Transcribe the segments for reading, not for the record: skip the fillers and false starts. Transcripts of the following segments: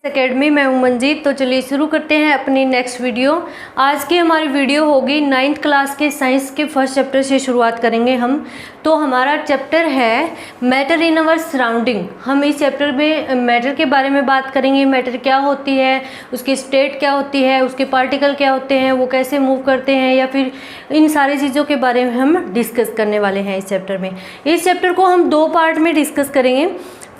Academy में हूं मंजीत। तो चलिए शुरू करते हैं अपनी नेक्स्ट वीडियो। आज की हमारी वीडियो होगी 9th क्लास के साइंस के फर्स्ट चैप्टर से शुरुआत करेंगे हम। तो हमारा चैप्टर है मैटर इन अवर सराउंडिंग। हम इस चैप्टर में मैटर के बारे में बात करेंगे। मैटर क्या होती है, उसकी स्टेट क्या होती है, उसके पार्टिकल क्या होते हैं, वो कैसे मूव करते हैं, या फिर इन सारी चीज़ों के बारे में हम डिस्कस करने वाले हैं इस चैप्टर में। इस चैप्टर को हम 2 पार्ट में डिस्कस करेंगे।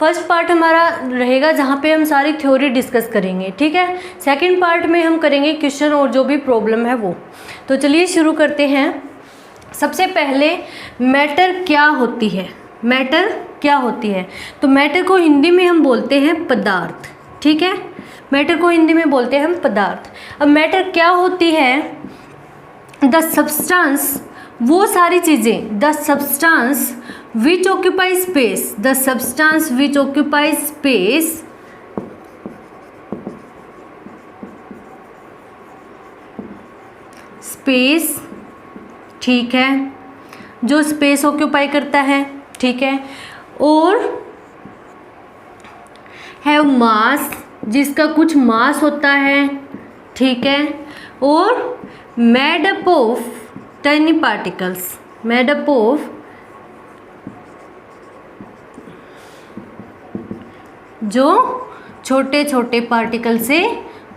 फर्स्ट पार्ट हमारा रहेगा जहाँ पे हम सारी थ्योरी डिस्कस करेंगे, ठीक है। सेकंड पार्ट में हम करेंगे क्वेश्चन और जो भी प्रॉब्लम है वो। तो चलिए शुरू करते हैं। सबसे पहले मैटर क्या होती है। मैटर क्या होती है? तो मैटर को हिंदी में हम बोलते हैं पदार्थ, ठीक है। मैटर को हिंदी में बोलते हैं हम पदार्थ। अब मैटर क्या होती है? द सब्सटेंस, वो सारी चीज़ें, the substance which occupies space, the substance which occupies space, space, ठीक है, जो स्पेस ऑक्यूपाई करता है, ठीक है, और हैव मास, जिसका कुछ मास होता है, ठीक है, और made up of tiny particles, made up of जो छोटे छोटे पार्टिकल से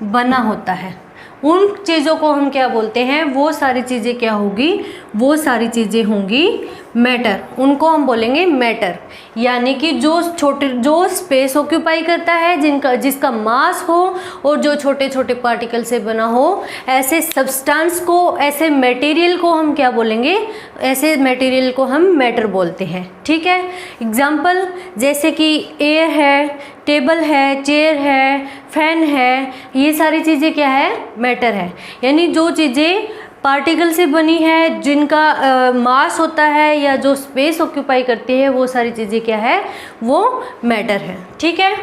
बना होता है। उन चीज़ों को हम क्या बोलते हैं? वो सारी चीज़ें क्या होगी? वो सारी चीज़ें होंगी मैटर। उनको हम बोलेंगे मैटर। यानी कि जो स्पेस ऑक्यूपाई करता है, जिसका मास हो और जो छोटे छोटे पार्टिकल से बना हो, ऐसे सब्सटेंस को, ऐसे मटेरियल को हम क्या बोलेंगे? ऐसे मटेरियल को हम मैटर बोलते हैं, ठीक है। एग्जाम्पल जैसे कि एयर है, टेबल है, चेयर है, फैन है, ये सारी चीज़ें क्या है? मैटर है। यानी जो चीज़ें पार्टिकल से बनी है, जिनका मास होता है या जो स्पेस ऑक्यूपाई करती है, वो सारी चीज़ें क्या है? वो मैटर है, ठीक है।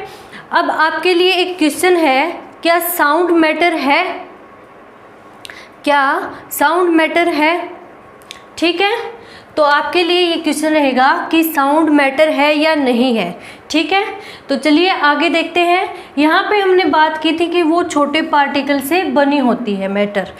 अब आपके लिए एक क्वेश्चन है, क्या साउंड मैटर है? क्या साउंड मैटर है? ठीक है। तो आपके लिए ये क्वेश्चन रहेगा कि साउंड मैटर है या नहीं है, ठीक है। तो चलिए आगे देखते हैं। यहाँ पे हमने बात की थी कि वो छोटे पार्टिकल से बनी होती है मैटर।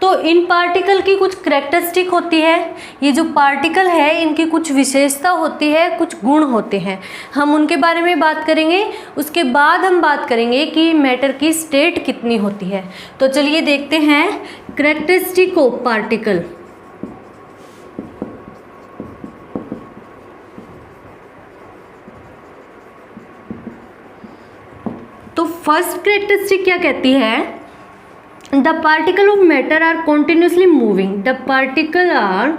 तो इन पार्टिकल की कुछ करैक्टरिस्टिक होती है। ये जो पार्टिकल है, इनकी कुछ विशेषता होती है, कुछ गुण होते हैं। हम उनके बारे में बात करेंगे। उसके बाद हम बात करेंगे कि मैटर की स्टेट कितनी होती है। तो चलिए देखते हैं करैक्टरिस्टिक ऑफ पार्टिकल। तो फर्स्ट कैरेक्टरिस्टिक क्या कहती है? The particle of matter are continuously moving. The particle are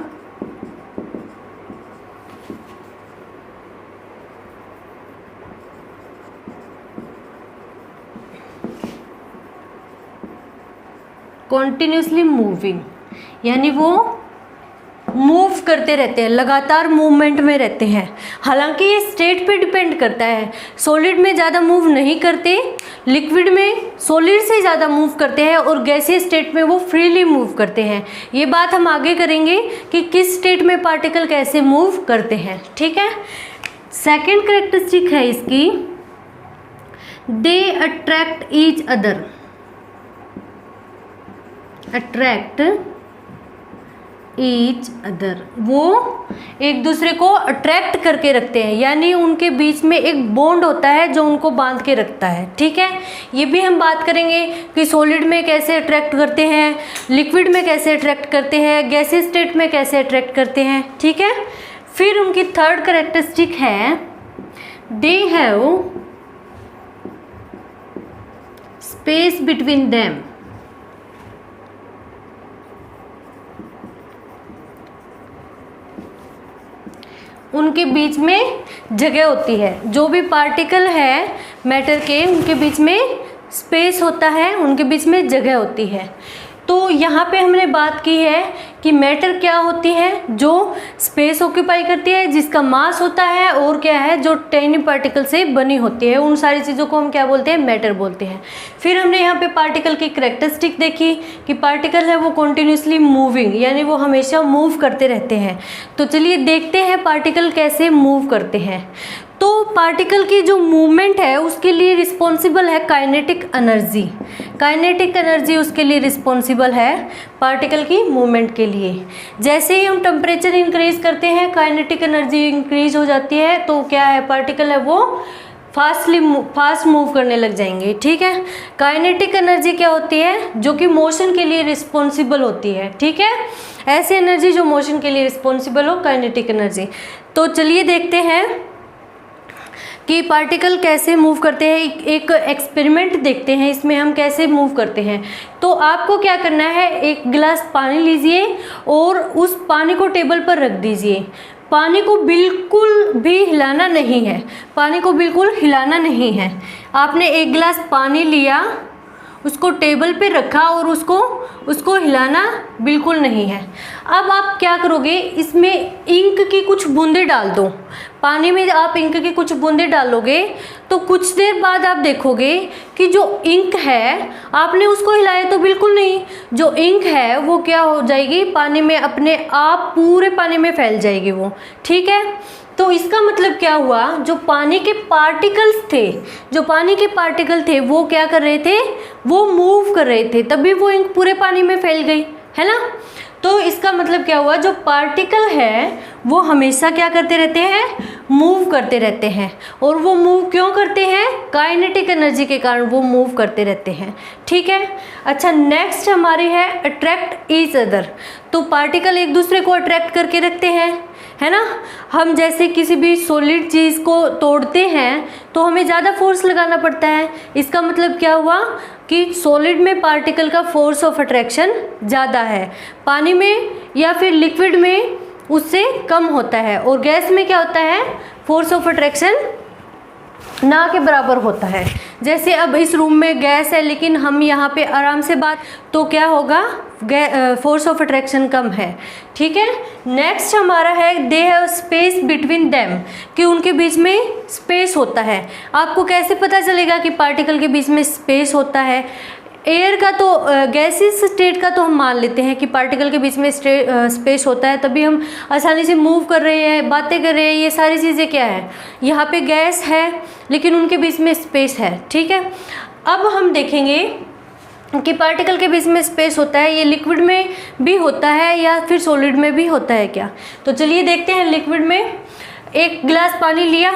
continuously moving, यानी वो मूव करते रहते हैं, लगातार मूवमेंट में रहते हैं। हालांकि ये स्टेट पे डिपेंड करता है। सॉलिड में ज़्यादा मूव नहीं करते, लिक्विड में सॉलिड से ज़्यादा मूव करते हैं, और गैसीय स्टेट में वो फ्रीली मूव करते हैं। ये बात हम आगे करेंगे कि किस स्टेट में पार्टिकल कैसे मूव करते हैं, ठीक है। सेकेंड कैरेक्टरिस्टिक है इसकी, they attract each other. Attract each other, वो एक दूसरे को अट्रैक्ट करके रखते हैं। यानी उनके बीच में एक बॉन्ड होता है जो उनको बांध के रखता है, ठीक है। ये भी हम बात करेंगे कि सॉलिड में कैसे अट्रैक्ट करते हैं, लिक्विड में कैसे अट्रैक्ट करते हैं, गैसीय स्टेट में कैसे अट्रैक्ट करते हैं, ठीक है। फिर उनकी थर्ड कैरेक्टरिस्टिक है, they have space between them. उनके बीच में जगह होती है। जो भी पार्टिकल है मैटर के, उनके बीच में स्पेस होता है, उनके बीच में जगह होती है। तो यहाँ पे हमने बात की है कि मैटर क्या होती है, जो स्पेस ऑक्यूपाई करती है, जिसका मास होता है, और क्या है, जो टाइनी पार्टिकल से बनी होती है। उन सारी चीज़ों को हम क्या बोलते हैं, मैटर बोलते हैं। फिर हमने यहाँ पे पार्टिकल की करैक्टरिस्टिक देखी कि पार्टिकल है वो कॉन्टिन्यूसली मूविंग, यानी वो हमेशा मूव करते रहते हैं। तो चलिए देखते हैं पार्टिकल कैसे मूव करते हैं। तो पार्टिकल की जो मूवमेंट है उसके लिए रिस्पॉन्सिबल है काइनेटिक एनर्जी। काइनेटिक एनर्जी उसके लिए रिस्पॉन्सिबल है पार्टिकल की मूवमेंट के लिए। जैसे ही हम टेम्परेचर इंक्रीज करते हैं काइनेटिक एनर्जी इंक्रीज हो जाती है, तो क्या है, पार्टिकल है वो फास्ट मूव करने लग जाएंगे। ठीक है, काइनेटिक एनर्जी क्या होती है, जो कि मोशन के लिए रिस्पॉन्सिबल होती है। ठीक है, ऐसी एनर्जी जो मोशन के लिए रिस्पॉन्सिबल हो, काइनेटिक एनर्जी। तो चलिए देखते हैं कि पार्टिकल कैसे मूव करते हैं। एक एक्सपेरिमेंट देखते हैं, इसमें हम कैसे मूव करते हैं। तो आपको क्या करना है, एक गिलास पानी लीजिए और उस पानी को टेबल पर रख दीजिए। पानी को बिल्कुल भी हिलाना नहीं है, पानी को बिल्कुल हिलाना नहीं है। आपने एक गिलास पानी लिया, उसको टेबल पे रखा और उसको हिलाना बिल्कुल नहीं है। अब आप क्या करोगे, इसमें इंक की कुछ बूंदें डाल दो। पानी में आप इंक की कुछ बूंदें डालोगे तो कुछ देर बाद आप देखोगे कि जो इंक है, आपने उसको हिलाया तो बिल्कुल नहीं, जो इंक है वो क्या हो जाएगी, पानी में अपने आप पूरे पानी में फैल जाएगी वो। ठीक है, तो इसका मतलब क्या हुआ, जो पानी के पार्टिकल थे वो क्या कर रहे थे, वो मूव कर रहे थे, तभी वो इंक पूरे पानी में फैल गई, है ना। तो इसका मतलब क्या हुआ, जो पार्टिकल है वो हमेशा क्या करते रहते हैं, मूव करते रहते हैं। और वो मूव क्यों करते हैं, काइनेटिक एनर्जी के कारण वो मूव करते रहते हैं। ठीक है, अच्छा नेक्स्ट हमारी है अट्रैक्ट ईच अदर। तो पार्टिकल एक दूसरे को अट्रैक्ट करके रखते हैं, है ना। हम जैसे किसी भी सॉलिड चीज़ को तोड़ते हैं तो हमें ज़्यादा फोर्स लगाना पड़ता है। इसका मतलब क्या हुआ कि सॉलिड में पार्टिकल का फोर्स ऑफ अट्रैक्शन ज़्यादा है, पानी में या फिर लिक्विड में उससे कम होता है, और गैस में क्या होता है, फोर्स ऑफ अट्रैक्शन ना के बराबर होता है। जैसे अब इस रूम में गैस है लेकिन हम यहाँ पे आराम से बात, तो क्या होगा, फोर्स ऑफ अट्रैक्शन कम है। ठीक है, नेक्स्ट हमारा है they have space between them, कि उनके बीच में स्पेस होता है। आपको कैसे पता चलेगा कि पार्टिकल के बीच में स्पेस होता है, एयर का तो गैसेस स्टेट का तो हम मान लेते हैं कि पार्टिकल के बीच में स्पेस होता है, तभी हम आसानी से मूव कर रहे हैं, बातें कर रहे हैं। ये सारी चीज़ें क्या है, यहाँ पे गैस है लेकिन उनके बीच में स्पेस है। ठीक है, अब हम देखेंगे कि पार्टिकल के बीच में स्पेस होता है, ये लिक्विड में भी होता है या फिर सॉलिड में भी होता है क्या। तो चलिए देखते हैं। लिक्विड में एक गिलास पानी लिया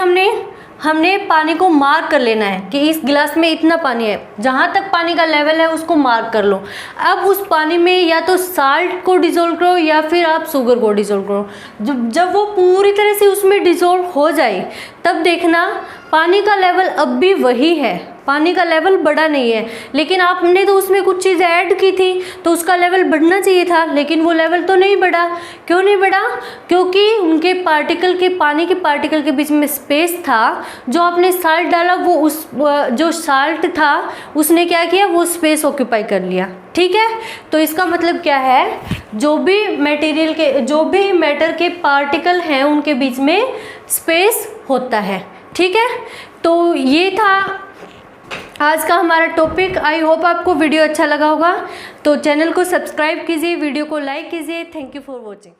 हमने पानी को मार्क कर लेना है कि इस गिलास में इतना पानी है, जहाँ तक पानी का लेवल है उसको मार्क कर लो। अब उस पानी में या तो साल्ट को डिज़ोल्व करो या फिर आप शुगर को डिज़ोल्व करो। जब वो पूरी तरह से उसमें डिज़ोल्व हो जाए तब देखना पानी का लेवल अब भी वही है, पानी का लेवल बढ़ा नहीं है, लेकिन आपने तो उसमें कुछ चीज़ ऐड की थी तो उसका लेवल बढ़ना चाहिए था, लेकिन वो लेवल तो नहीं बढ़ा। क्यों नहीं बढ़ा, क्योंकि उनके पानी के पार्टिकल के बीच में स्पेस था। जो आपने साल्ट डाला वो जो साल्ट था उसने क्या किया, वो स्पेस ऑक्यूपाई कर लिया। ठीक है, तो इसका मतलब क्या है, जो भी मैटर के पार्टिकल हैं उनके बीच में स्पेस होता है। ठीक है, तो ये था आज का हमारा टॉपिक। आई होप आपको वीडियो अच्छा लगा होगा, तो चैनल को सब्सक्राइब कीजिए, वीडियो को लाइक कीजिए। Thank you for watching.